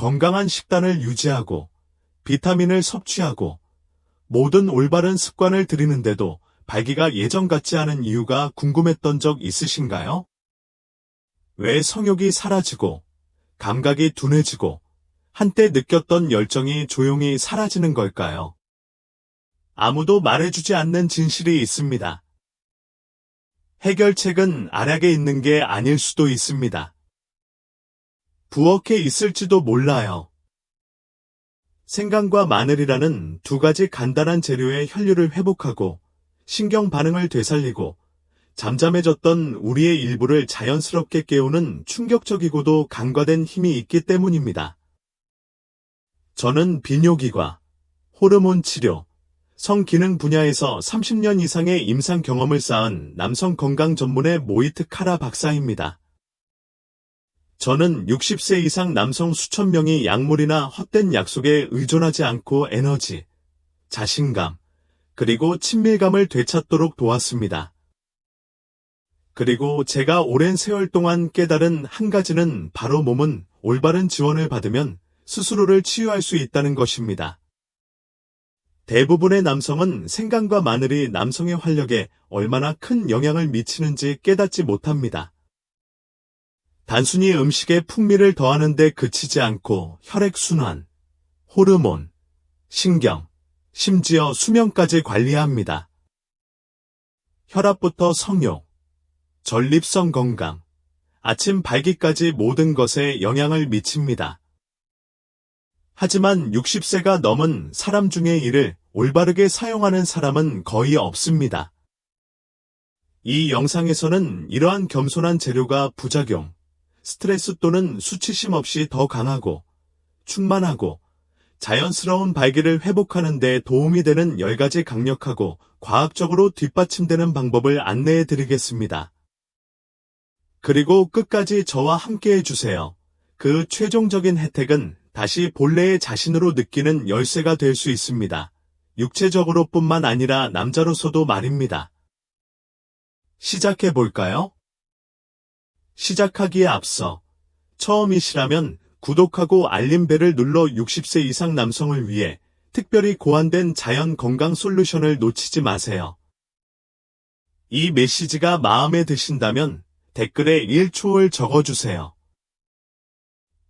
건강한 식단을 유지하고 비타민을 섭취하고 모든 올바른 습관을 들이는데도 발기가 예전 같지 않은 이유가 궁금했던 적 있으신가요? 왜 성욕이 사라지고 감각이 둔해지고 한때 느꼈던 열정이 조용히 사라지는 걸까요? 아무도 말해주지 않는 진실이 있습니다. 해결책은 알약에 있는 게 아닐 수도 있습니다. 부엌에 있을지도 몰라요. 생강과 마늘이라는 두 가지 간단한 재료의 혈류를 회복하고 신경 반응을 되살리고 잠잠해졌던 우리의 일부를 자연스럽게 깨우는 충격적이고도 간과된 힘이 있기 때문입니다. 저는 비뇨기과, 호르몬 치료, 성기능 분야에서 30년 이상의 임상 경험을 쌓은 남성 건강 전문의 모이트 카라 박사입니다. 저는 60세 이상 남성 수천 명이 약물이나 헛된 약속에 의존하지 않고 에너지, 자신감, 그리고 친밀감을 되찾도록 도왔습니다. 그리고 제가 오랜 세월 동안 깨달은 한 가지는 바로 몸은 올바른 지원을 받으면 스스로를 치유할 수 있다는 것입니다. 대부분의 남성은 생강과 마늘이 남성의 활력에 얼마나 큰 영향을 미치는지 깨닫지 못합니다. 단순히 음식에 풍미를 더하는 데 그치지 않고 혈액순환, 호르몬, 신경, 심지어 수면까지 관리합니다. 혈압부터 성욕, 전립선 건강, 아침 발기까지 모든 것에 영향을 미칩니다. 하지만 60세가 넘은 사람 중에 이를 올바르게 사용하는 사람은 거의 없습니다. 이 영상에서는 이러한 겸손한 재료가 부작용, 스트레스 또는 수치심 없이 더 강하고 충만하고 자연스러운 발기를 회복하는 데 도움이 되는 10가지 강력하고 과학적으로 뒷받침되는 방법을 안내해 드리겠습니다. 그리고 끝까지 저와 함께 해주세요. 그 최종적인 혜택은 다시 본래의 자신으로 느끼는 열쇠가 될 수 있습니다. 육체적으로 뿐만 아니라 남자로서도 말입니다. 시작해 볼까요? 시작하기에 앞서 처음이시라면 구독하고 알림벨을 눌러 60세 이상 남성을 위해 특별히 고안된 자연 건강 솔루션을 놓치지 마세요. 이 메시지가 마음에 드신다면 댓글에 1초를 적어주세요.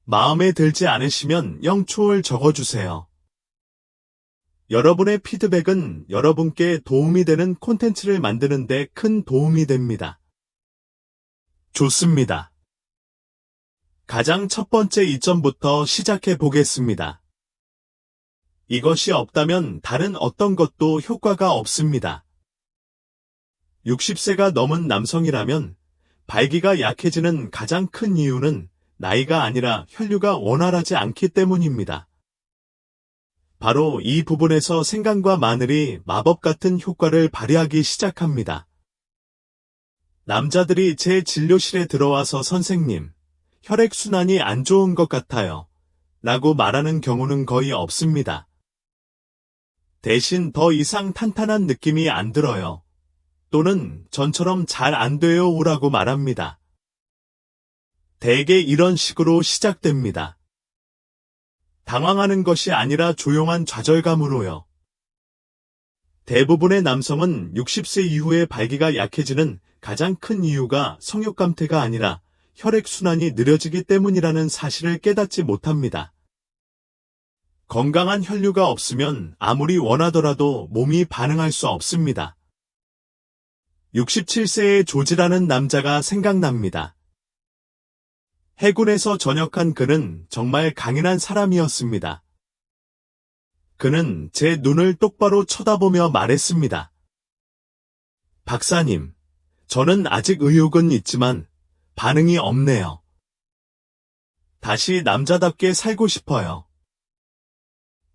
마음에 들지 않으시면 0초를 적어주세요. 여러분의 피드백은 여러분께 도움이 되는 콘텐츠를 만드는 데 큰 도움이 됩니다. 좋습니다. 가장 첫 번째 이점부터 시작해 보겠습니다. 이것이 없다면 다른 어떤 것도 효과가 없습니다. 60세가 넘은 남성이라면 발기가 약해지는 가장 큰 이유는 나이가 아니라 혈류가 원활하지 않기 때문입니다. 바로 이 부분에서 생강과 마늘이 마법 같은 효과를 발휘하기 시작합니다. 남자들이 제 진료실에 들어와서 선생님, 혈액순환이 안 좋은 것 같아요. 라고 말하는 경우는 거의 없습니다. 대신 더 이상 탄탄한 느낌이 안 들어요. 또는 전처럼 잘 안 돼요 라고 말합니다. 대개 이런 식으로 시작됩니다. 당황하는 것이 아니라 조용한 좌절감으로요. 대부분의 남성은 60세 이후에 발기가 약해지는 가장 큰 이유가 성욕감퇴가 아니라 혈액순환이 느려지기 때문이라는 사실을 깨닫지 못합니다. 건강한 혈류가 없으면 아무리 원하더라도 몸이 반응할 수 없습니다. 67세의 조지라는 남자가 생각납니다. 해군에서 전역한 그는 정말 강인한 사람이었습니다. 그는 제 눈을 똑바로 쳐다보며 말했습니다. 박사님, 저는 아직 의욕은 있지만 반응이 없네요. 다시 남자답게 살고 싶어요.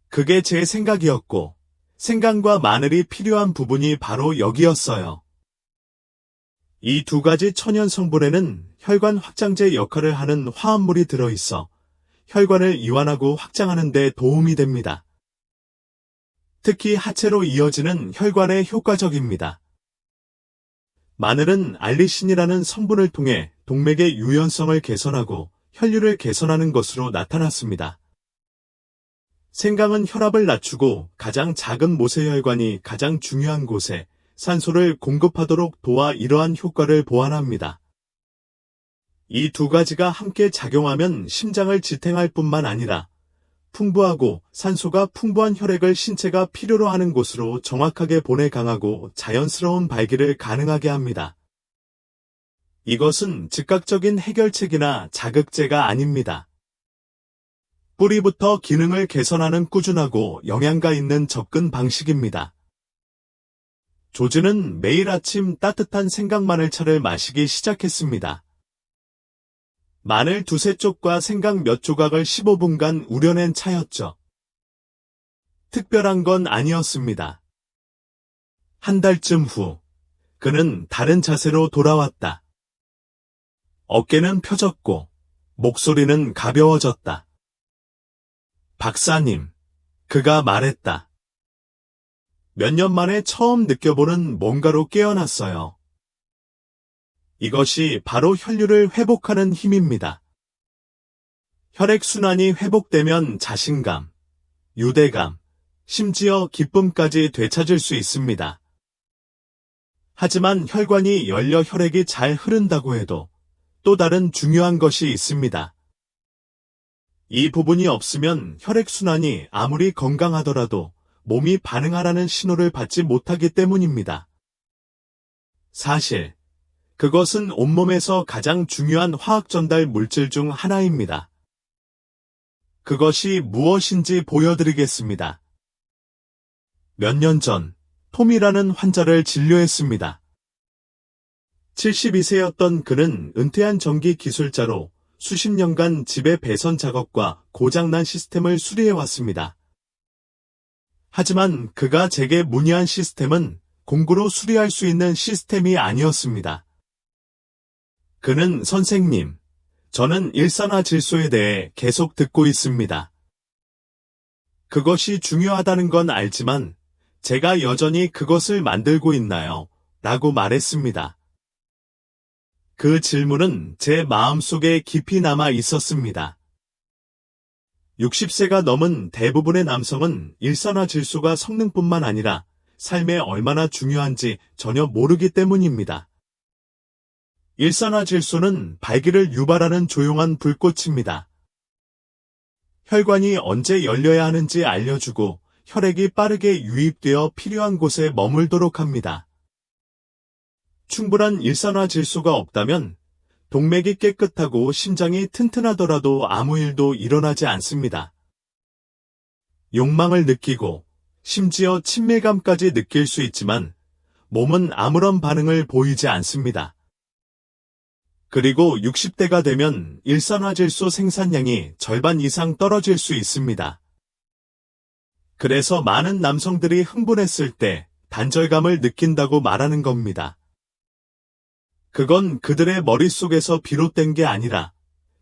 그게 제 생각이었고, 생강과 마늘이 필요한 부분이 바로 여기였어요. 이 두 가지 천연 성분에는 혈관 확장제 역할을 하는 화합물이 들어있어 혈관을 이완하고 확장하는 데 도움이 됩니다. 특히 하체로 이어지는 혈관에 효과적입니다. 마늘은 알리신이라는 성분을 통해 동맥의 유연성을 개선하고 혈류를 개선하는 것으로 나타났습니다. 생강은 혈압을 낮추고 가장 작은 모세혈관이 가장 중요한 곳에 산소를 공급하도록 도와 이러한 효과를 보완합니다. 이 두 가지가 함께 작용하면 심장을 지탱할 뿐만 아니라 풍부하고 산소가 풍부한 혈액을 신체가 필요로 하는 곳으로 정확하게 보내 강하고 자연스러운 발기를 가능하게 합니다. 이것은 즉각적인 해결책이나 자극제가 아닙니다. 뿌리부터 기능을 개선하는 꾸준하고 영양가 있는 접근 방식입니다. 조즈는 매일 아침 따뜻한 생강마늘차를 마시기 시작했습니다. 마늘 두세 쪽과 생강 몇 조각을 15분간 우려낸 차였죠. 특별한 건 아니었습니다. 한 달쯤 후, 그는 다른 자세로 돌아왔다. 어깨는 펴졌고, 목소리는 가벼워졌다. 박사님, 그가 말했다. 몇 년 만에 처음 느껴보는 뭔가로 깨어났어요. 이것이 바로 혈류를 회복하는 힘입니다. 혈액순환이 회복되면 자신감, 유대감, 심지어 기쁨까지 되찾을 수 있습니다. 하지만 혈관이 열려 혈액이 잘 흐른다고 해도 또 다른 중요한 것이 있습니다. 이 부분이 없으면 혈액순환이 아무리 건강하더라도 몸이 반응하라는 신호를 받지 못하기 때문입니다. 사실, 그것은 온몸에서 가장 중요한 화학 전달 물질 중 하나입니다. 그것이 무엇인지 보여드리겠습니다. 몇 년 전, 톰이라는 환자를 진료했습니다. 72세였던 그는 은퇴한 전기 기술자로 수십 년간 집의 배선 작업과 고장난 시스템을 수리해왔습니다. 하지만 그가 제게 문의한 시스템은 공구로 수리할 수 있는 시스템이 아니었습니다. 그는 선생님, 저는 일산화질소에 대해 계속 듣고 있습니다. 그것이 중요하다는 건 알지만 제가 여전히 그것을 만들고 있나요? 라고 말했습니다. 그 질문은 제 마음속에 깊이 남아 있었습니다. 60세가 넘은 대부분의 남성은 일산화질소가 성능뿐만 아니라 삶에 얼마나 중요한지 전혀 모르기 때문입니다. 일산화질소는 발기를 유발하는 조용한 불꽃입니다. 혈관이 언제 열려야 하는지 알려주고 혈액이 빠르게 유입되어 필요한 곳에 머물도록 합니다. 충분한 일산화질소가 없다면 동맥이 깨끗하고 심장이 튼튼하더라도 아무 일도 일어나지 않습니다. 욕망을 느끼고 심지어 친밀감까지 느낄 수 있지만 몸은 아무런 반응을 보이지 않습니다. 그리고 60대가 되면 일산화질소 생산량이 절반 이상 떨어질 수 있습니다. 그래서 많은 남성들이 흥분했을 때 단절감을 느낀다고 말하는 겁니다. 그건 그들의 머릿속에서 비롯된 게 아니라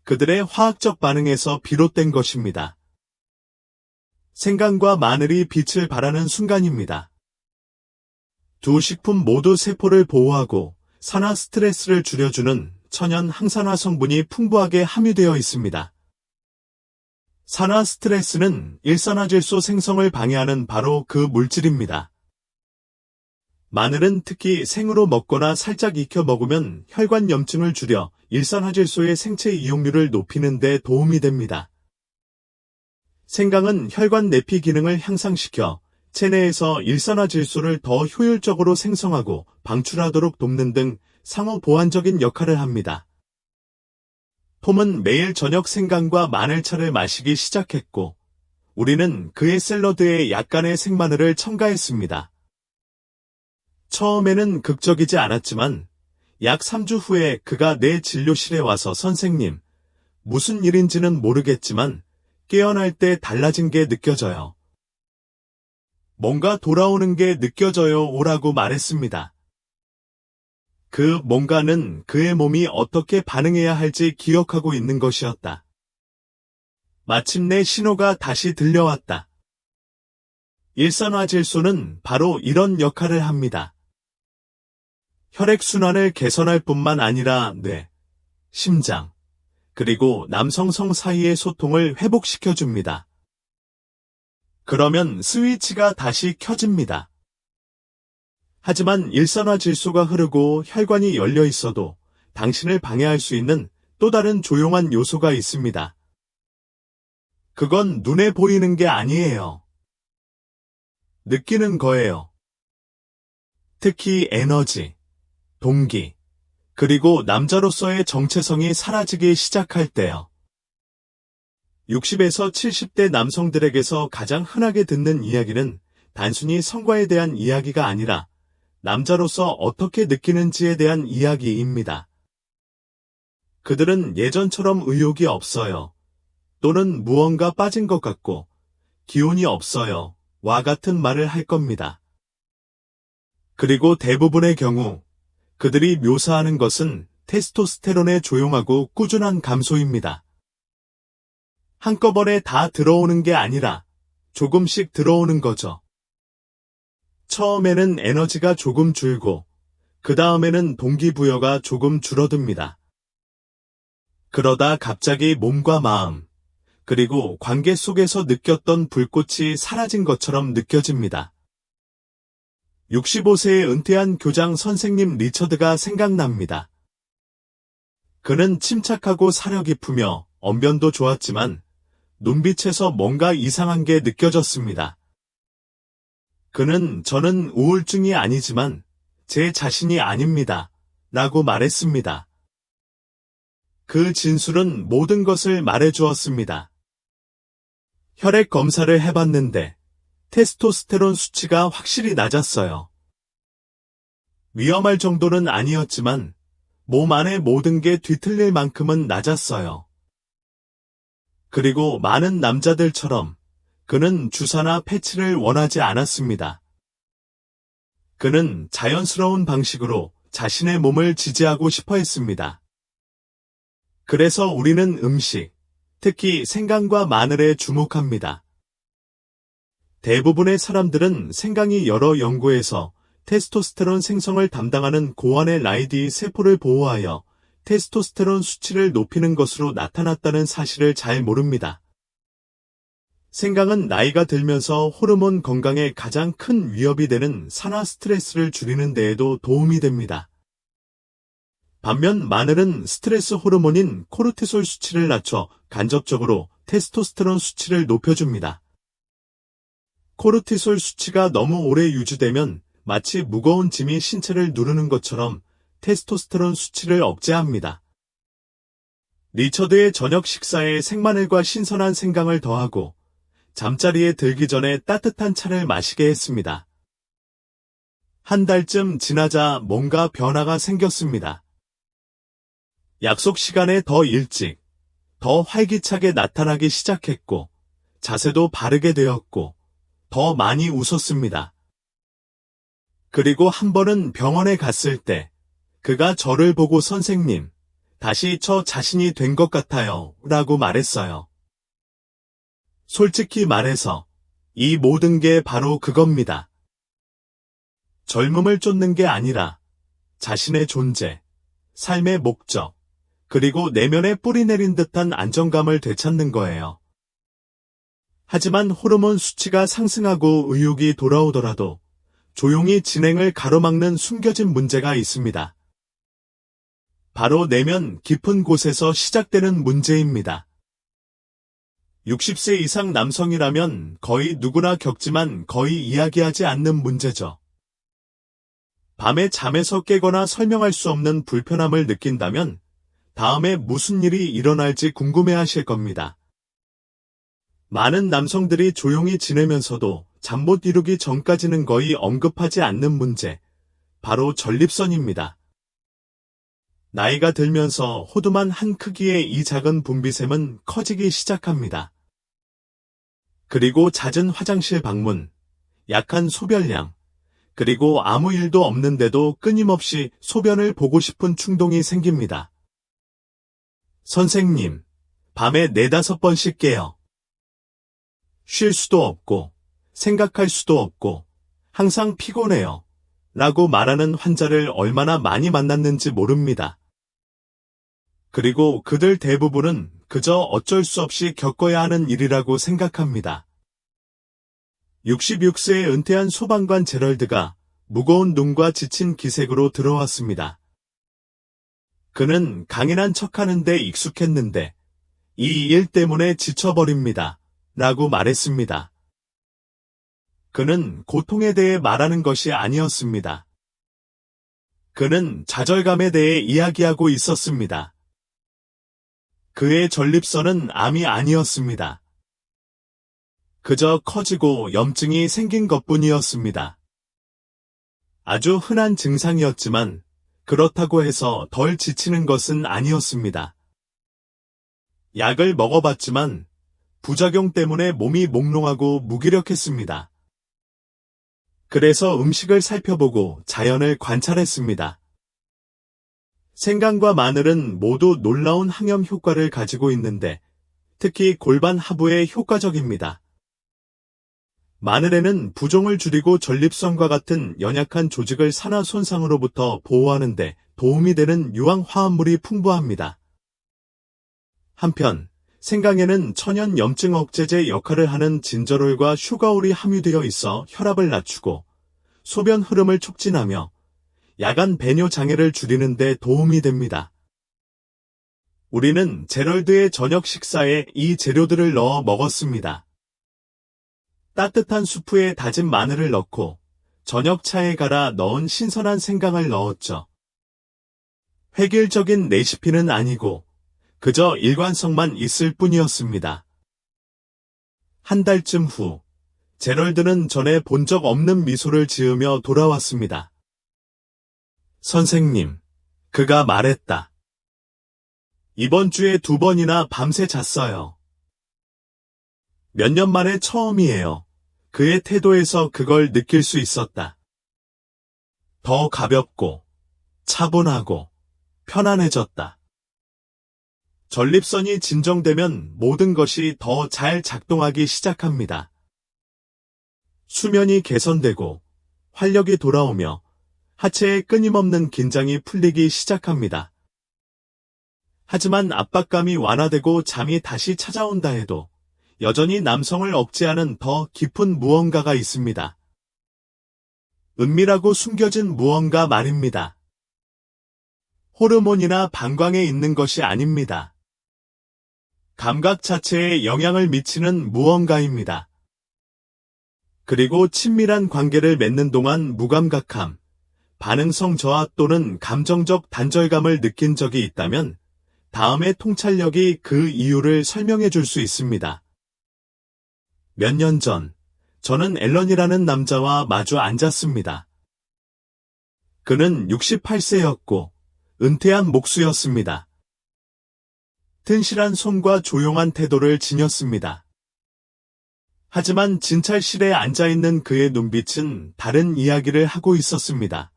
그들의 화학적 반응에서 비롯된 것입니다. 생강과 마늘이 빛을 발하는 순간입니다. 두 식품 모두 세포를 보호하고 산화 스트레스를 줄여주는 천연 항산화 성분이 풍부하게 함유되어 있습니다. 산화 스트레스는 일산화질소 생성을 방해하는 바로 그 물질입니다. 마늘은 특히 생으로 먹거나 살짝 익혀 먹으면 혈관 염증을 줄여 일산화질소의 생체 이용률을 높이는 데 도움이 됩니다. 생강은 혈관 내피 기능을 향상시켜 체내에서 일산화질소를 더 효율적으로 생성하고 방출하도록 돕는 등 상호 보완적인 역할을 합니다. 톰은 매일 저녁 생강과 마늘차를 마시기 시작했고, 우리는 그의 샐러드에 약간의 생마늘을 첨가했습니다. 처음에는 극적이지 않았지만 약 3주 후에 그가 내 진료실에 와서 선생님, 무슨 일인지는 모르겠지만 깨어날 때 달라진 게 느껴져요. 뭔가 돌아오는 게 느껴져요 오라고 말했습니다. 그 뭔가는 그의 몸이 어떻게 반응해야 할지 기억하고 있는 것이었다. 마침내 신호가 다시 들려왔다. 일산화질소는 바로 이런 역할을 합니다. 혈액순환을 개선할 뿐만 아니라 뇌, 심장, 그리고 남성성 사이의 소통을 회복시켜줍니다. 그러면 스위치가 다시 켜집니다. 하지만 일산화 질소가 흐르고 혈관이 열려 있어도 당신을 방해할 수 있는 또 다른 조용한 요소가 있습니다. 그건 눈에 보이는 게 아니에요. 느끼는 거예요. 특히 에너지, 동기, 그리고 남자로서의 정체성이 사라지기 시작할 때요. 60에서 70대 남성들에게서 가장 흔하게 듣는 이야기는 단순히 성과에 대한 이야기가 아니라 남자로서 어떻게 느끼는지에 대한 이야기입니다. 그들은 예전처럼 의욕이 없어요. 또는 무언가 빠진 것 같고 기운이 없어요. 와 같은 말을 할 겁니다. 그리고 대부분의 경우 그들이 묘사하는 것은 테스토스테론의 조용하고 꾸준한 감소입니다. 한꺼번에 다 들어오는 게 아니라 조금씩 들어오는 거죠. 처음에는 에너지가 조금 줄고 그 다음에는 동기부여가 조금 줄어듭니다. 그러다 갑자기 몸과 마음, 그리고 관계 속에서 느꼈던 불꽃이 사라진 것처럼 느껴집니다. 65세에 은퇴한 교장 선생님 리처드가 생각납니다. 그는 침착하고 사려 깊으며 언변도 좋았지만 눈빛에서 뭔가 이상한 게 느껴졌습니다. 그는 저는 우울증이 아니지만 제 자신이 아닙니다. 라고 말했습니다. 그 진술은 모든 것을 말해주었습니다. 혈액 검사를 해봤는데 테스토스테론 수치가 확실히 낮았어요. 위험할 정도는 아니었지만 몸 안의 모든 게 뒤틀릴 만큼은 낮았어요. 그리고 많은 남자들처럼 그는 주사나 패치를 원하지 않았습니다. 그는 자연스러운 방식으로 자신의 몸을 지지하고 싶어 했습니다. 그래서 우리는 음식, 특히 생강과 마늘에 주목합니다. 대부분의 사람들은 생강이 여러 연구에서 테스토스테론 생성을 담당하는 고환의 라이디 세포를 보호하여 테스토스테론 수치를 높이는 것으로 나타났다는 사실을 잘 모릅니다. 생강은 나이가 들면서 호르몬 건강에 가장 큰 위협이 되는 산화 스트레스를 줄이는 데에도 도움이 됩니다. 반면 마늘은 스트레스 호르몬인 코르티솔 수치를 낮춰 간접적으로 테스토스테론 수치를 높여줍니다. 코르티솔 수치가 너무 오래 유지되면 마치 무거운 짐이 신체를 누르는 것처럼 테스토스테론 수치를 억제합니다. 리처드의 저녁 식사에 생마늘과 신선한 생강을 더하고 잠자리에 들기 전에 따뜻한 차를 마시게 했습니다. 한 달쯤 지나자 뭔가 변화가 생겼습니다. 약속 시간에 더 일찍, 더 활기차게 나타나기 시작했고, 자세도 바르게 되었고, 더 많이 웃었습니다. 그리고 한 번은 병원에 갔을 때, 그가 저를 보고 선생님, 다시 저 자신이 된 것 같아요, 라고 말했어요. 솔직히 말해서, 이 모든 게 바로 그겁니다. 젊음을 쫓는 게 아니라, 자신의 존재, 삶의 목적, 그리고 내면에 뿌리 내린 듯한 안정감을 되찾는 거예요. 하지만 호르몬 수치가 상승하고 의욕이 돌아오더라도 조용히 진행을 가로막는 숨겨진 문제가 있습니다. 바로 내면 깊은 곳에서 시작되는 문제입니다. 60세 이상 남성이라면 거의 누구나 겪지만 거의 이야기하지 않는 문제죠. 밤에 잠에서 깨거나 설명할 수 없는 불편함을 느낀다면 다음에 무슨 일이 일어날지 궁금해하실 겁니다. 많은 남성들이 조용히 지내면서도 잠 못 이루기 전까지는 거의 언급하지 않는 문제, 바로 전립선입니다. 나이가 들면서 호두만 한 크기의 이 작은 분비샘은 커지기 시작합니다. 그리고 잦은 화장실 방문, 약한 소변량, 그리고 아무 일도 없는데도 끊임없이 소변을 보고 싶은 충동이 생깁니다. 선생님, 밤에 4~5번씩 깨요. 쉴 수도 없고, 생각할 수도 없고, 항상 피곤해요. 라고 말하는 환자를 얼마나 많이 만났는지 모릅니다. 그리고 그들 대부분은 그저 어쩔 수 없이 겪어야 하는 일이라고 생각합니다. 66세에 은퇴한 소방관 제럴드가 무거운 눈과 지친 기색으로 들어왔습니다. 그는 강인한 척하는 데 익숙했는데 이 일 때문에 지쳐버립니다. 라고 말했습니다. 그는 고통에 대해 말하는 것이 아니었습니다. 그는 좌절감에 대해 이야기하고 있었습니다. 그의 전립선은 암이 아니었습니다. 그저 커지고 염증이 생긴 것뿐이었습니다. 아주 흔한 증상이었지만 그렇다고 해서 덜 지치는 것은 아니었습니다. 약을 먹어봤지만 부작용 때문에 몸이 몽롱하고 무기력했습니다. 그래서 음식을 살펴보고 자연을 관찰했습니다. 생강과 마늘은 모두 놀라운 항염 효과를 가지고 있는데 특히 골반 하부에 효과적입니다. 마늘에는 부종을 줄이고 전립선과 같은 연약한 조직을 산화 손상으로부터 보호하는 데 도움이 되는 유황 화합물이 풍부합니다. 한편 생강에는 천연 염증 억제제 역할을 하는 진저롤과 슈가올이 함유되어 있어 혈압을 낮추고 소변 흐름을 촉진하며 야간 배뇨 장애를 줄이는 데 도움이 됩니다. 우리는 제럴드의 저녁 식사에 이 재료들을 넣어 먹었습니다. 따뜻한 수프에 다진 마늘을 넣고 저녁 차에 갈아 넣은 신선한 생강을 넣었죠. 획일적인 레시피는 아니고 그저 일관성만 있을 뿐이었습니다. 한 달쯤 후, 제럴드는 전에 본 적 없는 미소를 지으며 돌아왔습니다. 선생님, 그가 말했다. 이번 주에 2번이나 밤새 잤어요. 몇 년 만에 처음이에요. 그의 태도에서 그걸 느낄 수 있었다. 더 가볍고, 차분하고, 편안해졌다. 전립선이 진정되면 모든 것이 더 잘 작동하기 시작합니다. 수면이 개선되고 활력이 돌아오며 하체의 끊임없는 긴장이 풀리기 시작합니다. 하지만 압박감이 완화되고 잠이 다시 찾아온다 해도 여전히 남성을 억제하는 더 깊은 무언가가 있습니다. 은밀하고 숨겨진 무언가 말입니다. 호르몬이나 방광에 있는 것이 아닙니다. 감각 자체에 영향을 미치는 무언가입니다. 그리고 친밀한 관계를 맺는 동안 무감각함, 반응성 저하 또는 감정적 단절감을 느낀 적이 있다면 다음의 통찰력이 그 이유를 설명해 줄 수 있습니다. 몇 년 전, 저는 앨런이라는 남자와 마주 앉았습니다. 그는 68세였고 은퇴한 목수였습니다. 튼실한 손과 조용한 태도를 지녔습니다. 하지만 진찰실에 앉아있는 그의 눈빛은 다른 이야기를 하고 있었습니다.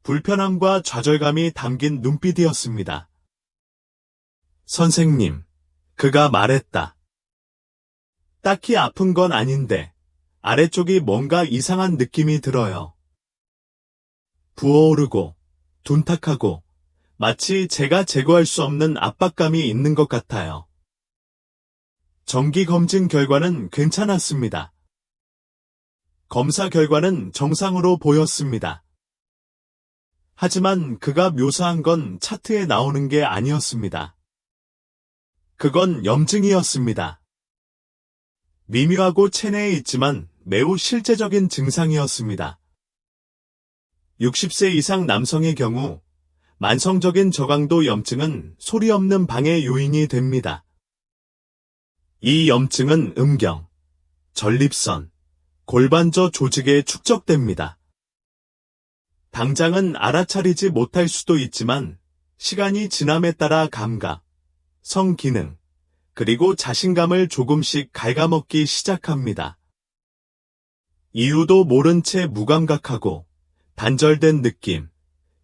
불편함과 좌절감이 담긴 눈빛이었습니다. 선생님, 그가 말했다. 딱히 아픈 건 아닌데 아래쪽이 뭔가 이상한 느낌이 들어요. 부어오르고 둔탁하고 마치 제가 제거할 수 없는 압박감이 있는 것 같아요. 정기검진 결과는 괜찮았습니다. 검사 결과는 정상으로 보였습니다. 하지만 그가 묘사한 건 차트에 나오는 게 아니었습니다. 그건 염증이었습니다. 미묘하고 체내에 있지만 매우 실제적인 증상이었습니다. 60세 이상 남성의 경우 만성적인 저강도 염증은 소리 없는 방해 요인이 됩니다. 이 염증은 음경, 전립선, 골반저 조직에 축적됩니다. 당장은 알아차리지 못할 수도 있지만 시간이 지남에 따라 감각, 성기능, 그리고 자신감을 조금씩 갉아먹기 시작합니다. 이유도 모른 채 무감각하고 단절된 느낌,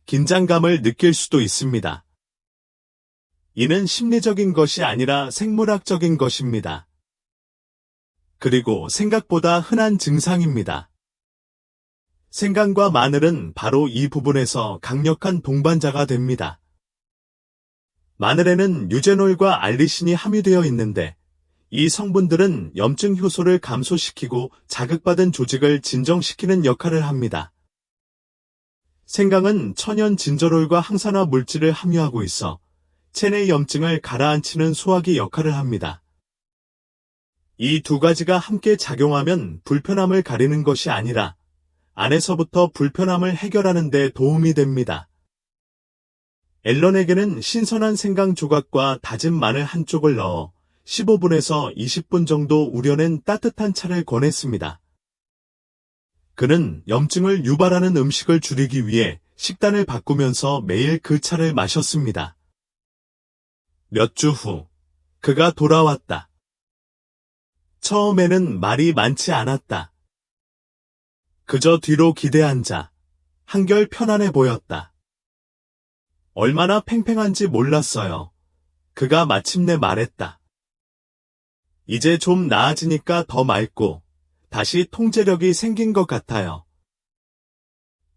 긴장감을 느낄 수도 있습니다. 이는 심리적인 것이 아니라 생물학적인 것입니다. 그리고 생각보다 흔한 증상입니다. 생강과 마늘은 바로 이 부분에서 강력한 동반자가 됩니다. 마늘에는 유제놀과 알리신이 함유되어 있는데 이 성분들은 염증 효소를 감소시키고 자극받은 조직을 진정시키는 역할을 합니다. 생강은 천연 진저롤과 항산화 물질을 함유하고 있어 체내 염증을 가라앉히는 소화기 역할을 합니다. 이 두 가지가 함께 작용하면 불편함을 가리는 것이 아니라 안에서부터 불편함을 해결하는 데 도움이 됩니다. 앨런에게는 신선한 생강 조각과 다진 마늘 한 쪽을 넣어 15분에서 20분 정도 우려낸 따뜻한 차를 권했습니다. 그는 염증을 유발하는 음식을 줄이기 위해 식단을 바꾸면서 매일 그 차를 마셨습니다. 몇 주 후, 그가 돌아왔다. 처음에는 말이 많지 않았다. 그저 뒤로 기대앉아 한결 편안해 보였다. 얼마나 팽팽한지 몰랐어요. 그가 마침내 말했다. 이제 좀 나아지니까 더 맑고 다시 통제력이 생긴 것 같아요.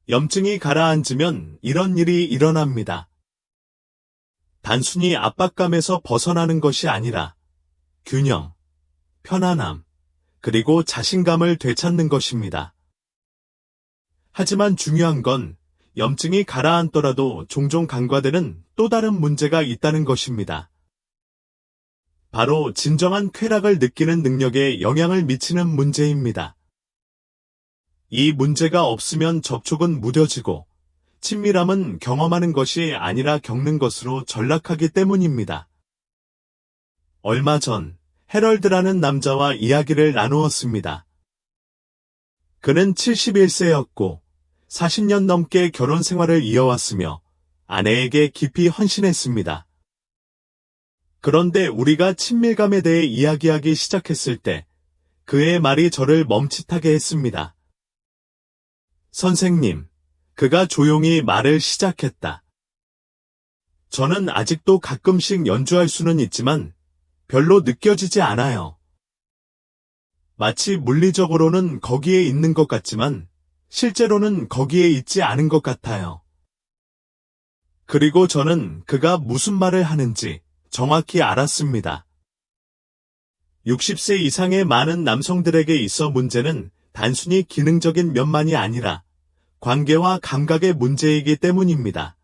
염증이 가라앉으면 이런 일이 일어납니다. 단순히 압박감에서 벗어나는 것이 아니라 균형, 편안함, 그리고 자신감을 되찾는 것입니다. 하지만 중요한 건 염증이 가라앉더라도 종종 간과되는 또 다른 문제가 있다는 것입니다. 바로 진정한 쾌락을 느끼는 능력에 영향을 미치는 문제입니다. 이 문제가 없으면 접촉은 무뎌지고 친밀함은 경험하는 것이 아니라 겪는 것으로 전락하기 때문입니다. 얼마 전 해럴드라는 남자와 이야기를 나누었습니다. 그는 71세였고 40년 넘게 결혼 생활을 이어왔으며 아내에게 깊이 헌신했습니다. 그런데 우리가 친밀감에 대해 이야기하기 시작했을 때 그의 말이 저를 멈칫하게 했습니다. 선생님, 그가 조용히 말을 시작했다. 저는 아직도 가끔씩 연주할 수는 있지만 별로 느껴지지 않아요. 마치 물리적으로는 거기에 있는 것 같지만 실제로는 거기에 있지 않은 것 같아요. 그리고 저는 그가 무슨 말을 하는지 정확히 알았습니다. 60세 이상의 많은 남성들에게 있어 문제는 단순히 기능적인 면만이 아니라 관계와 감각의 문제이기 때문입니다.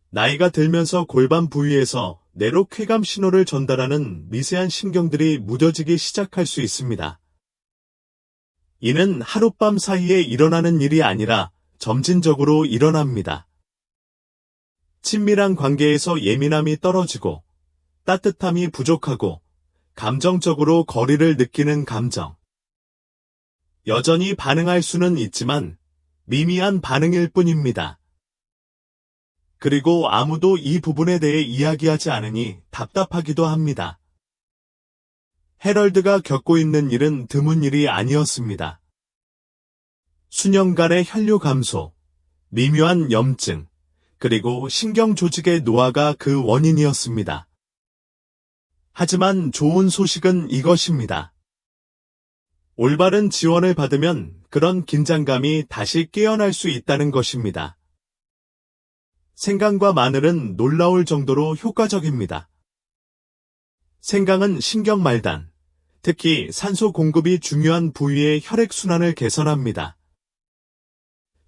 나이가 들면서 골반 부위에서 뇌로 쾌감 신호를 전달하는 미세한 신경들이 무뎌지기 시작할 수 있습니다. 이는 하룻밤 사이에 일어나는 일이 아니라 점진적으로 일어납니다. 친밀한 관계에서 예민함이 떨어지고 따뜻함이 부족하고 감정적으로 거리를 느끼는 감정. 여전히 반응할 수는 있지만 미미한 반응일 뿐입니다. 그리고 아무도 이 부분에 대해 이야기하지 않으니 답답하기도 합니다. 해럴드가 겪고 있는 일은 드문 일이 아니었습니다. 수년간의 혈류 감소, 미묘한 염증, 그리고 신경 조직의 노화가 그 원인이었습니다. 하지만 좋은 소식은 이것입니다. 올바른 지원을 받으면 그런 긴장감이 다시 깨어날 수 있다는 것입니다. 생강과 마늘은 놀라울 정도로 효과적입니다. 생강은 신경말단, 특히 산소 공급이 중요한 부위의 혈액순환을 개선합니다.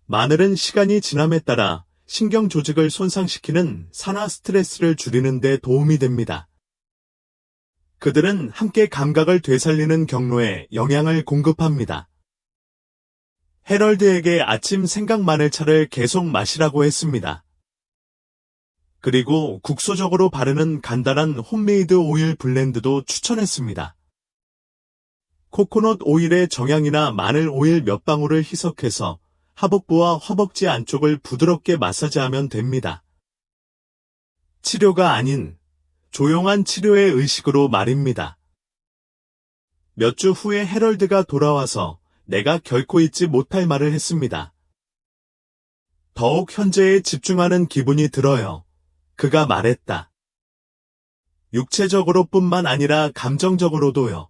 마늘은 시간이 지남에 따라 신경 조직을 손상시키는 산화 스트레스를 줄이는 데 도움이 됩니다. 그들은 함께 감각을 되살리는 경로에 영향을 공급합니다. 해럴드에게 아침 생강 마늘차를 계속 마시라고 했습니다. 그리고 국소적으로 바르는 간단한 홈메이드 오일 블렌드도 추천했습니다. 코코넛 오일에 정향이나 마늘 오일 몇 방울을 희석해서 하복부와 허벅지 안쪽을 부드럽게 마사지하면 됩니다. 치료가 아닌 조용한 치료의 의식으로 말입니다. 몇 주 후에 해럴드가 돌아와서 내가 결코 잊지 못할 말을 했습니다. 더욱 현재에 집중하는 기분이 들어요. 그가 말했다. 육체적으로뿐만 아니라 감정적으로도요.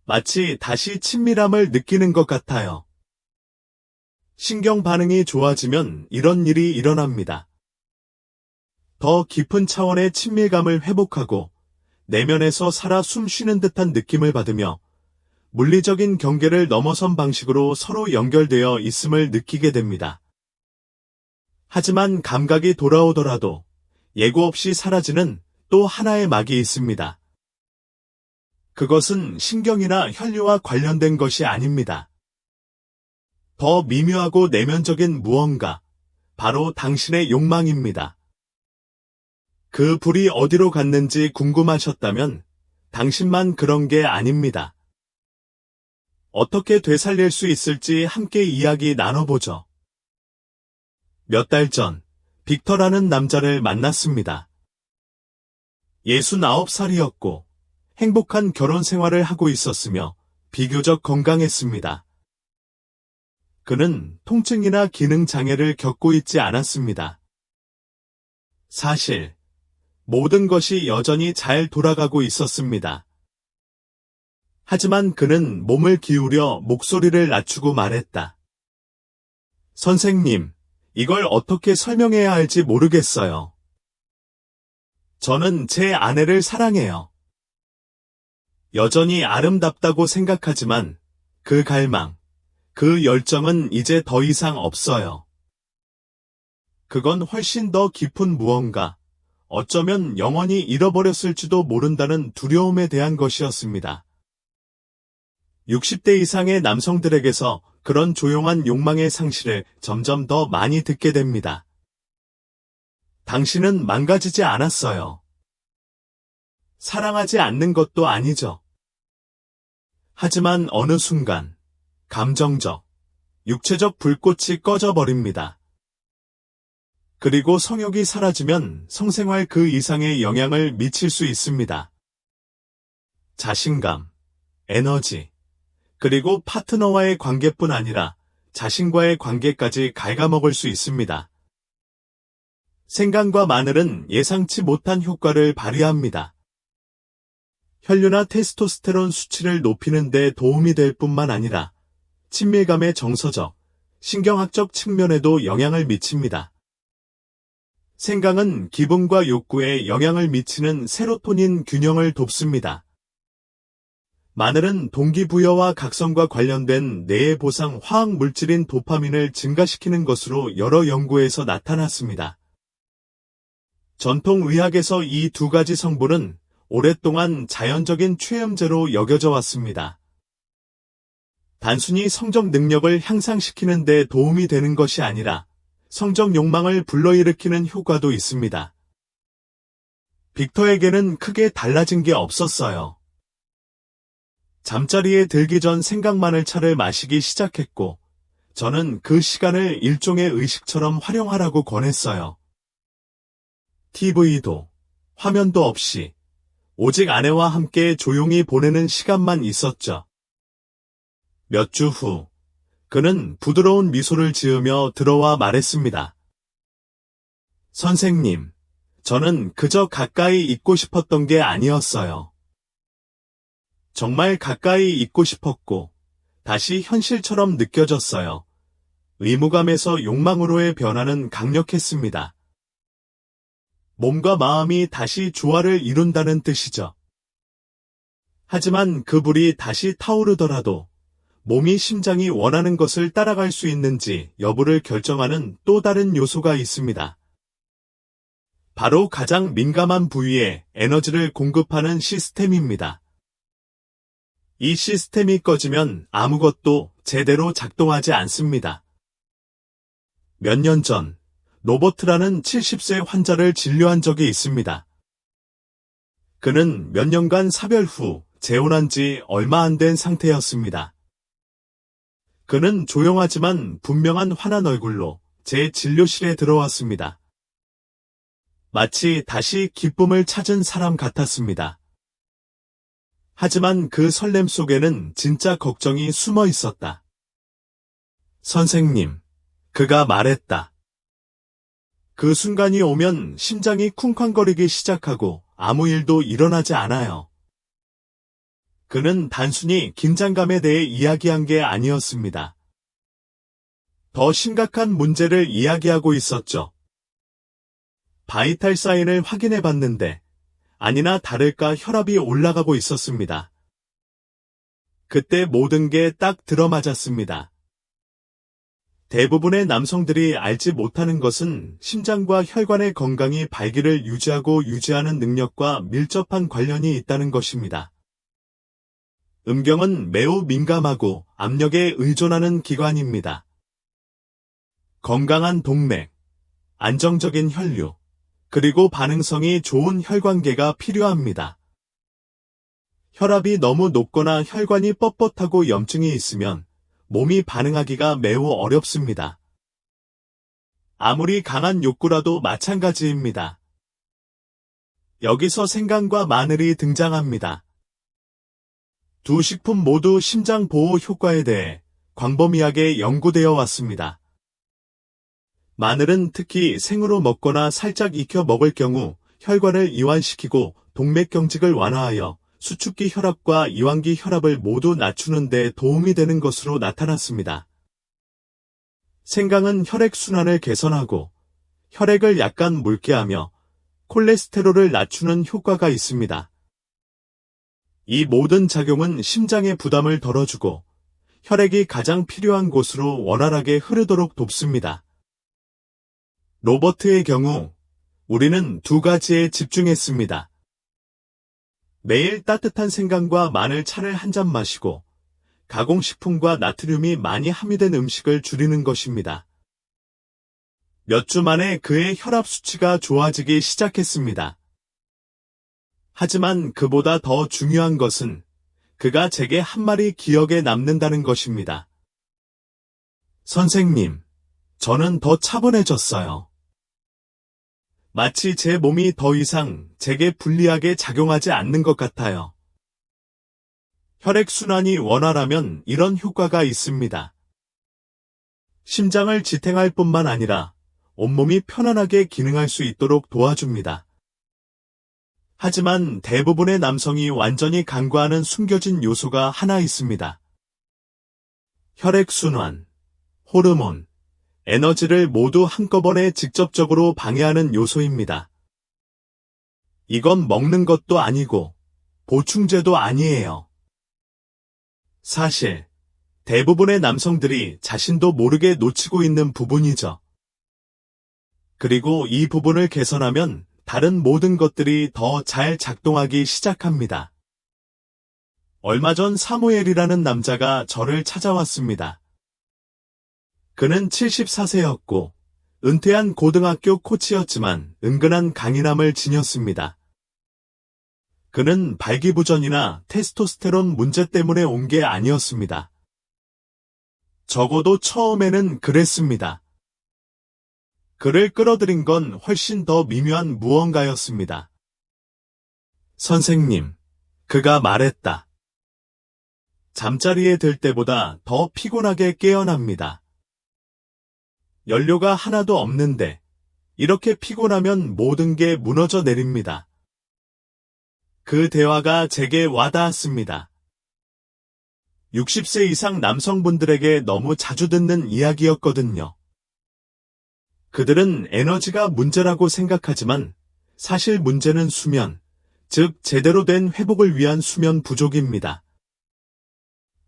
마치 다시 친밀함을 느끼는 것 같아요. 신경 반응이 좋아지면 이런 일이 일어납니다. 더 깊은 차원의 친밀감을 회복하고 내면에서 살아 숨 쉬는 듯한 느낌을 받으며 물리적인 경계를 넘어선 방식으로 서로 연결되어 있음을 느끼게 됩니다. 하지만 감각이 돌아오더라도 예고 없이 사라지는 또 하나의 막이 있습니다. 그것은 신경이나 혈류와 관련된 것이 아닙니다. 더 미묘하고 내면적인 무언가, 바로 당신의 욕망입니다. 그 불이 어디로 갔는지 궁금하셨다면 당신만 그런 게 아닙니다. 어떻게 되살릴 수 있을지 함께 이야기 나눠보죠. 몇 달 전, 빅터라는 남자를 만났습니다. 69살이었고 행복한 결혼 생활을 하고 있었으며 비교적 건강했습니다. 그는 통증이나 기능 장애를 겪고 있지 않았습니다. 사실 모든 것이 여전히 잘 돌아가고 있었습니다. 하지만 그는 몸을 기울여 목소리를 낮추고 말했다. 선생님, 이걸 어떻게 설명해야 할지 모르겠어요. 저는 제 아내를 사랑해요. 여전히 아름답다고 생각하지만 그 갈망, 그 열정은 이제 더 이상 없어요. 그건 훨씬 더 깊은 무언가, 어쩌면 영원히 잃어버렸을지도 모른다는 두려움에 대한 것이었습니다. 60대 이상의 남성들에게서 그런 조용한 욕망의 상실을 점점 더 많이 듣게 됩니다. 당신은 망가지지 않았어요. 사랑하지 않는 것도 아니죠. 하지만 어느 순간 감정적, 육체적 불꽃이 꺼져버립니다. 그리고 성욕이 사라지면 성생활 그 이상의 영향을 미칠 수 있습니다. 자신감, 에너지, 그리고 파트너와의 관계뿐 아니라 자신과의 관계까지 갉아먹을 수 있습니다. 생강과 마늘은 예상치 못한 효과를 발휘합니다. 혈류나 테스토스테론 수치를 높이는 데 도움이 될 뿐만 아니라 친밀감의 정서적, 신경학적 측면에도 영향을 미칩니다. 생강은 기분과 욕구에 영향을 미치는 세로토닌 균형을 돕습니다. 마늘은 동기부여와 각성과 관련된 뇌의 보상 화학 물질인 도파민을 증가시키는 것으로 여러 연구에서 나타났습니다. 전통의학에서 이 두 가지 성분은 오랫동안 자연적인 최염제로 여겨져 왔습니다. 단순히 성적 능력을 향상시키는 데 도움이 되는 것이 아니라 성적 욕망을 불러일으키는 효과도 있습니다. 빅터에게는 크게 달라진 게 없었어요. 잠자리에 들기 전 생강마늘차를 마시기 시작했고, 저는 그 시간을 일종의 의식처럼 활용하라고 권했어요. TV도, 화면도 없이, 오직 아내와 함께 조용히 보내는 시간만 있었죠. 몇 주 후, 그는 부드러운 미소를 지으며 들어와 말했습니다. 선생님, 저는 그저 가까이 있고 싶었던 게 아니었어요. 정말 가까이 있고 싶었고, 다시 현실처럼 느껴졌어요. 의무감에서 욕망으로의 변화는 강력했습니다. 몸과 마음이 다시 조화를 이룬다는 뜻이죠. 하지만 그 불이 다시 타오르더라도 몸이 심장이 원하는 것을 따라갈 수 있는지 여부를 결정하는 또 다른 요소가 있습니다. 바로 가장 민감한 부위에 에너지를 공급하는 시스템입니다. 이 시스템이 꺼지면 아무것도 제대로 작동하지 않습니다. 몇 년 전, 로버트라는 70세 환자를 진료한 적이 있습니다. 그는 몇 년간 사별 후 재혼한 지 얼마 안 된 상태였습니다. 그는 조용하지만 분명한 환한 얼굴로 제 진료실에 들어왔습니다. 마치 다시 기쁨을 찾은 사람 같았습니다. 하지만 그 설렘 속에는 진짜 걱정이 숨어 있었다. 선생님, 그가 말했다. 그 순간이 오면 심장이 쿵쾅거리기 시작하고 아무 일도 일어나지 않아요. 그는 단순히 긴장감에 대해 이야기한 게 아니었습니다. 더 심각한 문제를 이야기하고 있었죠. 바이탈 사인을 확인해 봤는데 아니나 다를까 혈압이 올라가고 있었습니다. 그때 모든 게 딱 들어맞았습니다. 대부분의 남성들이 알지 못하는 것은 심장과 혈관의 건강이 발기를 유지하고 유지하는 능력과 밀접한 관련이 있다는 것입니다. 음경은 매우 민감하고 압력에 의존하는 기관입니다. 건강한 동맥, 안정적인 혈류, 그리고 반응성이 좋은 혈관계가 필요합니다. 혈압이 너무 높거나 혈관이 뻣뻣하고 염증이 있으면 몸이 반응하기가 매우 어렵습니다. 아무리 강한 욕구라도 마찬가지입니다. 여기서 생강과 마늘이 등장합니다. 두 식품 모두 심장 보호 효과에 대해 광범위하게 연구되어 왔습니다. 마늘은 특히 생으로 먹거나 살짝 익혀 먹을 경우 혈관을 이완시키고 동맥경직을 완화하여 수축기 혈압과 이완기 혈압을 모두 낮추는 데 도움이 되는 것으로 나타났습니다. 생강은 혈액순환을 개선하고 혈액을 약간 묽게 하며 콜레스테롤을 낮추는 효과가 있습니다. 이 모든 작용은 심장의 부담을 덜어주고 혈액이 가장 필요한 곳으로 원활하게 흐르도록 돕습니다. 로버트의 경우 우리는 두 가지에 집중했습니다. 매일 따뜻한 생강과 마늘 차를 한 잔 마시고 가공식품과 나트륨이 많이 함유된 음식을 줄이는 것입니다. 몇 주 만에 그의 혈압 수치가 좋아지기 시작했습니다. 하지만 그보다 더 중요한 것은 그가 제게 한 말이 기억에 남는다는 것입니다. 선생님, 저는 더 차분해졌어요. 마치 제 몸이 더 이상 제게 불리하게 작용하지 않는 것 같아요. 혈액순환이 원활하면 이런 효과가 있습니다. 심장을 지탱할 뿐만 아니라 온몸이 편안하게 기능할 수 있도록 도와줍니다. 하지만 대부분의 남성이 완전히 간과하는 숨겨진 요소가 하나 있습니다. 혈액순환, 호르몬, 에너지를 모두 한꺼번에 직접적으로 방해하는 요소입니다. 이건 먹는 것도 아니고 보충제도 아니에요. 사실 대부분의 남성들이 자신도 모르게 놓치고 있는 부분이죠. 그리고 이 부분을 개선하면 다른 모든 것들이 더 잘 작동하기 시작합니다. 얼마 전 사무엘이라는 남자가 저를 찾아왔습니다. 그는 74세였고 은퇴한 고등학교 코치였지만 은근한 강인함을 지녔습니다. 그는 발기부전이나 테스토스테론 문제 때문에 온 게 아니었습니다. 적어도 처음에는 그랬습니다. 그를 끌어들인 건 훨씬 더 미묘한 무언가였습니다. 선생님, 그가 말했다. 잠자리에 들 때보다 더 피곤하게 깨어납니다. 연료가 하나도 없는데 이렇게 피곤하면 모든 게 무너져 내립니다. 그 대화가 제게 와닿았습니다. 60세 이상 남성분들에게 너무 자주 듣는 이야기였거든요. 그들은 에너지가 문제라고 생각하지만 사실 문제는 수면, 즉 제대로 된 회복을 위한 수면 부족입니다.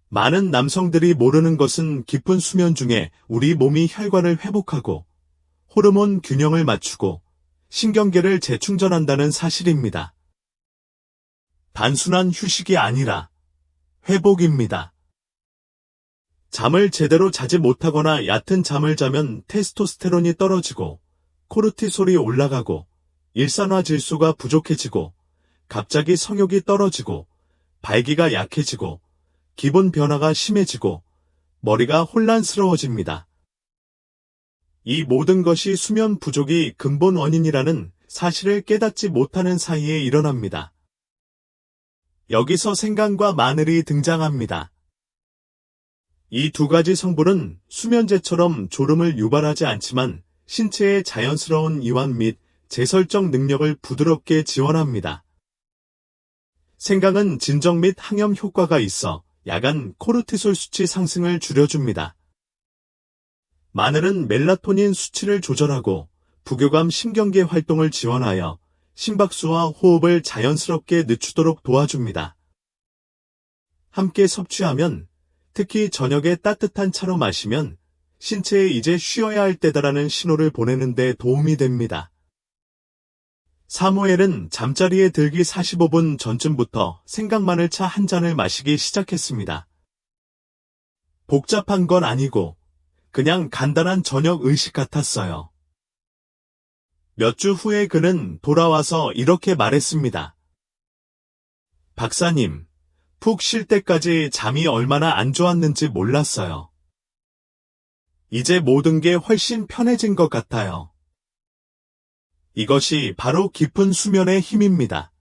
많은 남성들이 모르는 것은 깊은 수면 중에 우리 몸이 혈관을 회복하고 호르몬 균형을 맞추고 신경계를 재충전한다는 사실입니다. 단순한 휴식이 아니라 회복입니다. 잠을 제대로 자지 못하거나 얕은 잠을 자면 테스토스테론이 떨어지고 코르티솔이 올라가고 일산화 질소가 부족해지고 갑자기 성욕이 떨어지고 발기가 약해지고 기분 변화가 심해지고 머리가 혼란스러워집니다. 이 모든 것이 수면 부족이 근본 원인이라는 사실을 깨닫지 못하는 사이에 일어납니다. 여기서 생강과 마늘이 등장합니다. 이 두 가지 성분은 수면제처럼 졸음을 유발하지 않지만 신체의 자연스러운 이완 및 재설정 능력을 부드럽게 지원합니다. 생강은 진정 및 항염 효과가 있어 야간 코르티솔 수치 상승을 줄여줍니다. 마늘은 멜라토닌 수치를 조절하고 부교감 신경계 활동을 지원하여 심박수와 호흡을 자연스럽게 늦추도록 도와줍니다. 함께 섭취하면, 특히 저녁에 따뜻한 차로 마시면 신체에 이제 쉬어야 할 때다라는 신호를 보내는 데 도움이 됩니다. 사무엘은 잠자리에 들기 45분 전쯤부터 생강마늘차 한 잔을 마시기 시작했습니다. 복잡한 건 아니고 그냥 간단한 저녁 의식 같았어요. 몇 주 후에 그는 돌아와서 이렇게 말했습니다. 박사님, 푹 쉴 때까지 잠이 얼마나 안 좋았는지 몰랐어요. 이제 모든 게 훨씬 편해진 것 같아요. 이것이 바로 깊은 수면의 힘입니다.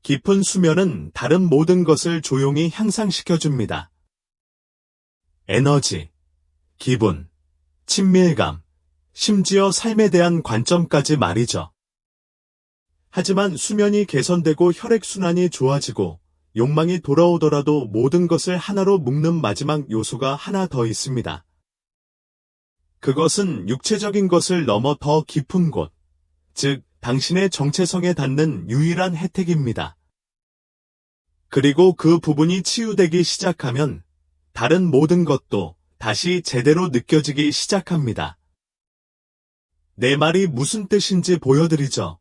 깊은 수면은 다른 모든 것을 조용히 향상시켜줍니다. 에너지, 기분, 친밀감, 심지어 삶에 대한 관점까지 말이죠. 하지만 수면이 개선되고 혈액순환이 좋아지고 욕망이 돌아오더라도 모든 것을 하나로 묶는 마지막 요소가 하나 더 있습니다. 그것은 육체적인 것을 넘어 더 깊은 곳, 즉 당신의 정체성에 닿는 유일한 혜택입니다. 그리고 그 부분이 치유되기 시작하면 다른 모든 것도 다시 제대로 느껴지기 시작합니다. 내 말이 무슨 뜻인지 보여드리죠.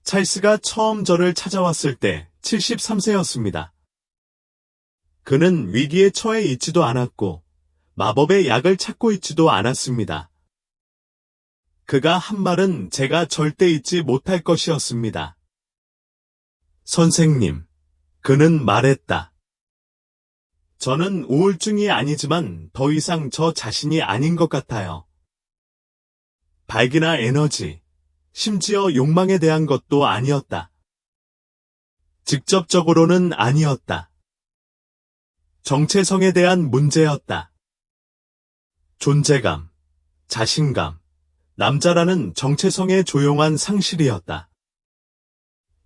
찰스가 처음 저를 찾아왔을 때 73세였습니다. 그는 위기에 처해 있지도 않았고 마법의 약을 찾고 있지도 않았습니다. 그가 한 말은 제가 절대 잊지 못할 것이었습니다. 선생님, 그는 말했다. 저는 우울증이 아니지만 더 이상 저 자신이 아닌 것 같아요. 발기나 에너지, 심지어 욕망에 대한 것도 아니었다. 직접적으로는 아니었다. 정체성에 대한 문제였다. 존재감, 자신감, 남자라는 정체성의 조용한 상실이었다.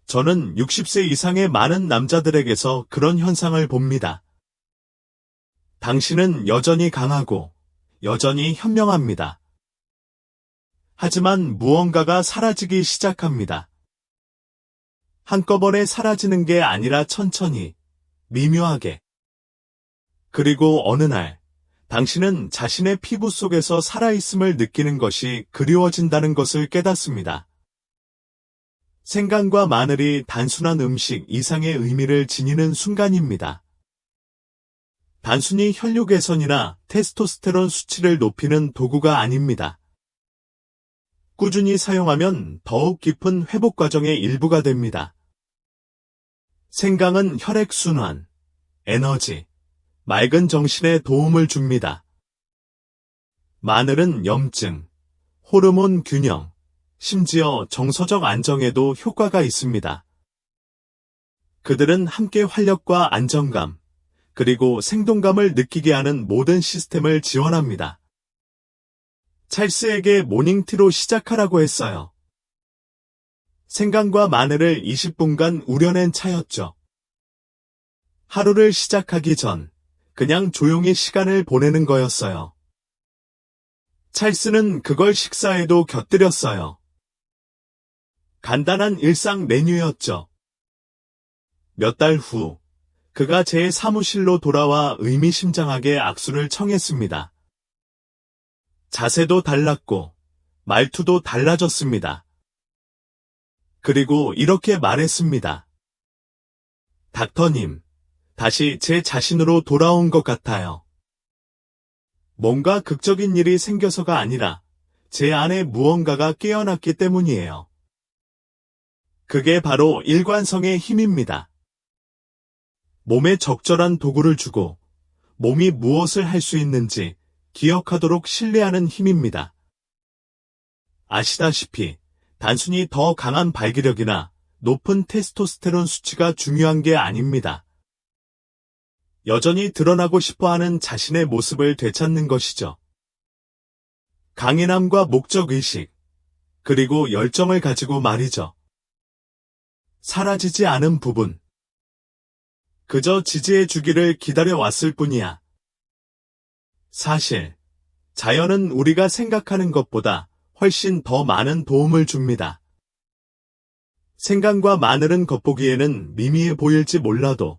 저는 60세 이상의 많은 남자들에게서 그런 현상을 봅니다. 당신은 여전히 강하고 여전히 현명합니다. 하지만 무언가가 사라지기 시작합니다. 한꺼번에 사라지는 게 아니라 천천히, 미묘하게. 그리고 어느 날, 당신은 자신의 피부 속에서 살아있음을 느끼는 것이 그리워진다는 것을 깨닫습니다. 생강과 마늘이 단순한 음식 이상의 의미를 지니는 순간입니다. 단순히 혈류 개선이나 테스토스테론 수치를 높이는 도구가 아닙니다. 꾸준히 사용하면 더욱 깊은 회복 과정의 일부가 됩니다. 생강은 혈액순환, 에너지, 맑은 정신에 도움을 줍니다. 마늘은 염증, 호르몬 균형, 심지어 정서적 안정에도 효과가 있습니다. 그들은 함께 활력과 안정감, 그리고 생동감을 느끼게 하는 모든 시스템을 지원합니다. 찰스에게 모닝티로 시작하라고 했어요. 생강과 마늘을 20분간 우려낸 차였죠. 하루를 시작하기 전 그냥 조용히 시간을 보내는 거였어요. 찰스는 그걸 식사에도 곁들였어요. 간단한 일상 메뉴였죠. 몇 달 후, 그가 제 사무실로 돌아와 의미심장하게 악수를 청했습니다. 자세도 달랐고, 말투도 달라졌습니다. 그리고 이렇게 말했습니다. 닥터님, 다시 제 자신으로 돌아온 것 같아요. 뭔가 극적인 일이 생겨서가 아니라 제 안에 무언가가 깨어났기 때문이에요. 그게 바로 일관성의 힘입니다. 몸에 적절한 도구를 주고 몸이 무엇을 할 수 있는지 기억하도록 신뢰하는 힘입니다. 아시다시피 단순히 더 강한 발기력이나 높은 테스토스테론 수치가 중요한 게 아닙니다. 여전히 드러나고 싶어하는 자신의 모습을 되찾는 것이죠. 강인함과 목적의식, 그리고 열정을 가지고 말이죠. 사라지지 않은 부분. 그저 지지해 주기를 기다려왔을 뿐이야. 사실, 자연은 우리가 생각하는 것보다 훨씬 더 많은 도움을 줍니다. 생강과 마늘은 겉보기에는 미미해 보일지 몰라도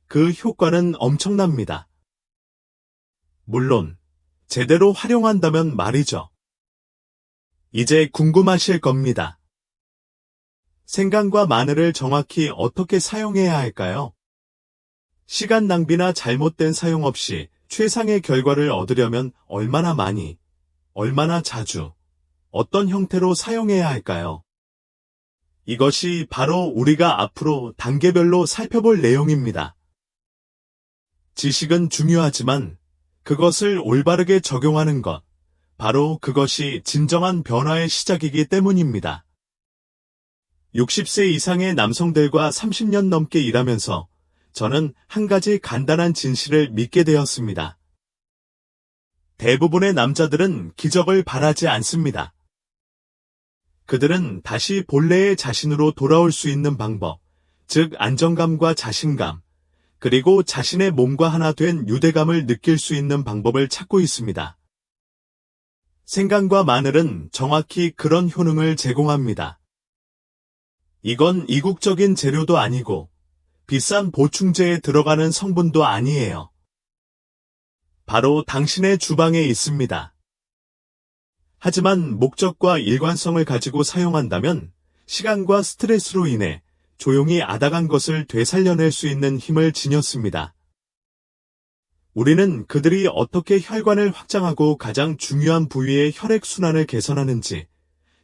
그 효과는 엄청납니다. 물론 제대로 활용한다면 말이죠. 이제 궁금하실 겁니다. 생강과 마늘을 정확히 어떻게 사용해야 할까요? 시간 낭비나 잘못된 사용 없이 최상의 결과를 얻으려면 얼마나 많이, 얼마나 자주, 어떤 형태로 사용해야 할까요? 이것이 바로 우리가 앞으로 단계별로 살펴볼 내용입니다. 지식은 중요하지만 그것을 올바르게 적용하는 것, 바로 그것이 진정한 변화의 시작이기 때문입니다. 60세 이상의 남성들과 30년 넘게 일하면서 저는 한 가지 간단한 진실을 믿게 되었습니다. 대부분의 남자들은 기적을 바라지 않습니다. 그들은 다시 본래의 자신으로 돌아올 수 있는 방법, 즉 안정감과 자신감, 그리고 자신의 몸과 하나 된 유대감을 느낄 수 있는 방법을 찾고 있습니다. 생강과 마늘은 정확히 그런 효능을 제공합니다. 이건 이국적인 재료도 아니고 비싼 보충제에 들어가는 성분도 아니에요. 바로 당신의 주방에 있습니다. 하지만 목적과 일관성을 가지고 사용한다면 시간과 스트레스로 인해 조용히 앗아간 것을 되살려낼 수 있는 힘을 지녔습니다. 우리는 그들이 어떻게 혈관을 확장하고 가장 중요한 부위의 혈액순환을 개선하는지,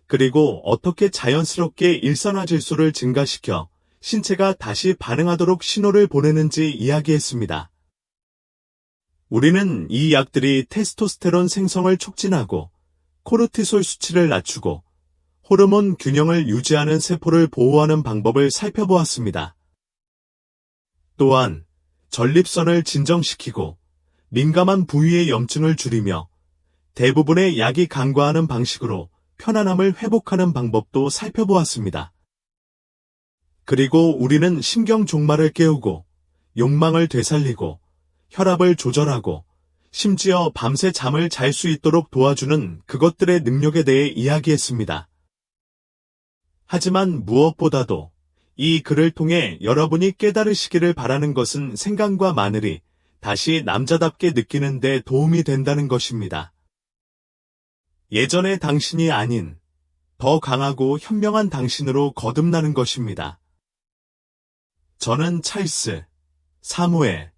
그리고 어떻게 자연스럽게 일산화질소를 증가시켜 신체가 다시 반응하도록 신호를 보내는지 이야기했습니다. 우리는 이 약들이 테스토스테론 생성을 촉진하고 코르티솔 수치를 낮추고 호르몬 균형을 유지하는 세포를 보호하는 방법을 살펴보았습니다. 또한 전립선을 진정시키고 민감한 부위의 염증을 줄이며 대부분의 약이 간과하는 방식으로 편안함을 회복하는 방법도 살펴보았습니다. 그리고 우리는 신경 종말을 깨우고 욕망을 되살리고 혈압을 조절하고 심지어 밤새 잠을 잘 수 있도록 도와주는 그것들의 능력에 대해 이야기했습니다. 하지만 무엇보다도 이 글을 통해 여러분이 깨달으시기를 바라는 것은 생강과 마늘이 다시 남자답게 느끼는 데 도움이 된다는 것입니다. 예전의 당신이 아닌 더 강하고 현명한 당신으로 거듭나는 것입니다. 저는 찰스, 사무엘,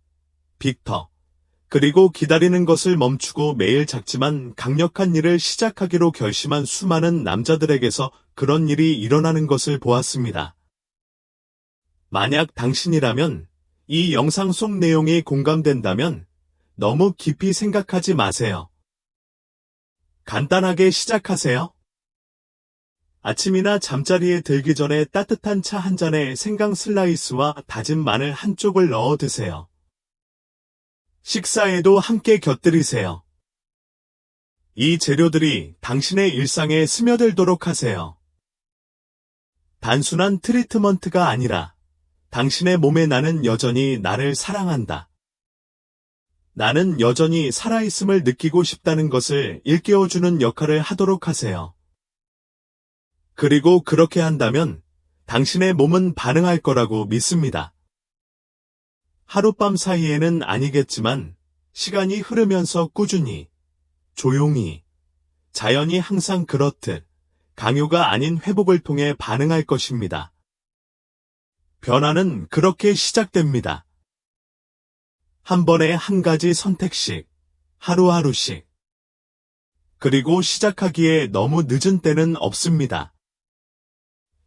빅터, 그리고 기다리는 것을 멈추고 매일 작지만 강력한 일을 시작하기로 결심한 수많은 남자들에게서 그런 일이 일어나는 것을 보았습니다. 만약 당신이라면 이 영상 속 내용이 공감된다면 너무 깊이 생각하지 마세요. 간단하게 시작하세요. 아침이나 잠자리에 들기 전에 따뜻한 차 한 잔에 생강 슬라이스와 다진 마늘 한 쪽을 넣어 드세요. 식사에도 함께 곁들이세요. 이 재료들이 당신의 일상에 스며들도록 하세요. 단순한 트리트먼트가 아니라 당신의 몸에 나는 여전히 나를 사랑한다. 나는 여전히 살아있음을 느끼고 싶다는 것을 일깨워주는 역할을 하도록 하세요. 그리고 그렇게 한다면 당신의 몸은 반응할 거라고 믿습니다. 하룻밤 사이에는 아니겠지만 시간이 흐르면서 꾸준히, 조용히, 자연이 항상 그렇듯 강요가 아닌 회복을 통해 반응할 것입니다. 변화는 그렇게 시작됩니다. 한 번에 한 가지 선택씩, 하루하루씩. 그리고 시작하기에 너무 늦은 때는 없습니다.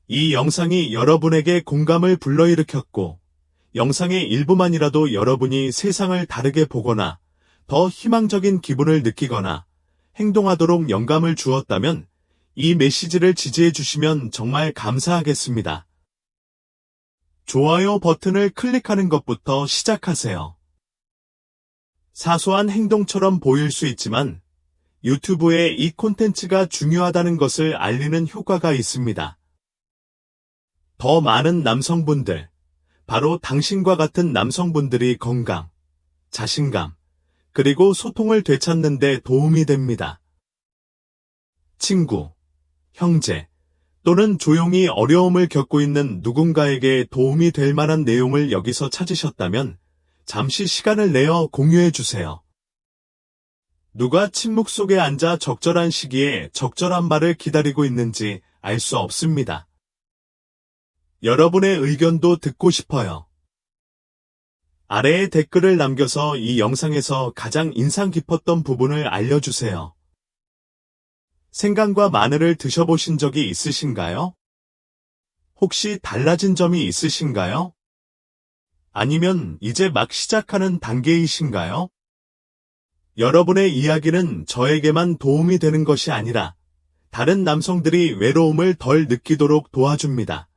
이 영상이 여러분에게 공감을 불러일으켰고, 영상의 일부만이라도 여러분이 세상을 다르게 보거나 더 희망적인 기분을 느끼거나 행동하도록 영감을 주었다면 이 메시지를 지지해 주시면 정말 감사하겠습니다. 좋아요 버튼을 클릭하는 것부터 시작하세요. 사소한 행동처럼 보일 수 있지만 유튜브에 이 콘텐츠가 중요하다는 것을 알리는 효과가 있습니다. 더 많은 남성분들, 바로 당신과 같은 남성분들이 건강, 자신감, 그리고 소통을 되찾는 데 도움이 됩니다. 친구, 형제, 또는 조용히 어려움을 겪고 있는 누군가에게 도움이 될 만한 내용을 여기서 찾으셨다면 잠시 시간을 내어 공유해 주세요. 누가 침묵 속에 앉아 적절한 시기에 적절한 말을 기다리고 있는지 알 수 없습니다. 여러분의 의견도 듣고 싶어요. 아래에 댓글을 남겨서 이 영상에서 가장 인상 깊었던 부분을 알려주세요. 생강과 마늘을 드셔보신 적이 있으신가요? 혹시 달라진 점이 있으신가요? 아니면 이제 막 시작하는 단계이신가요? 여러분의 이야기는 저에게만 도움이 되는 것이 아니라 다른 남성들이 외로움을 덜 느끼도록 도와줍니다.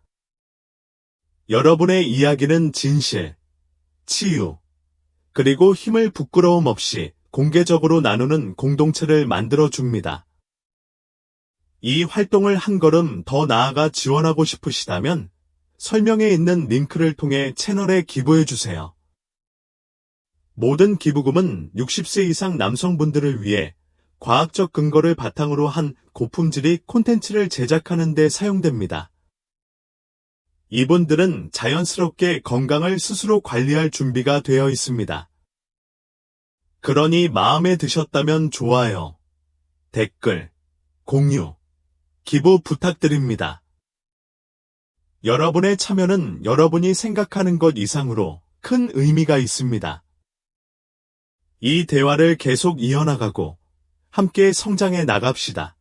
여러분의 이야기는 진실, 치유, 그리고 힘을 부끄러움 없이 공개적으로 나누는 공동체를 만들어줍니다. 이 활동을 한 걸음 더 나아가 지원하고 싶으시다면 설명에 있는 링크를 통해 채널에 기부해주세요. 모든 기부금은 60세 이상 남성분들을 위해 과학적 근거를 바탕으로 한 고품질의 콘텐츠를 제작하는 데 사용됩니다. 이분들은 자연스럽게 건강을 스스로 관리할 준비가 되어 있습니다. 그러니 마음에 드셨다면 좋아요, 댓글, 공유, 기부 부탁드립니다. 여러분의 참여는 여러분이 생각하는 것 이상으로 큰 의미가 있습니다. 이 대화를 계속 이어나가고 함께 성장해 나갑시다.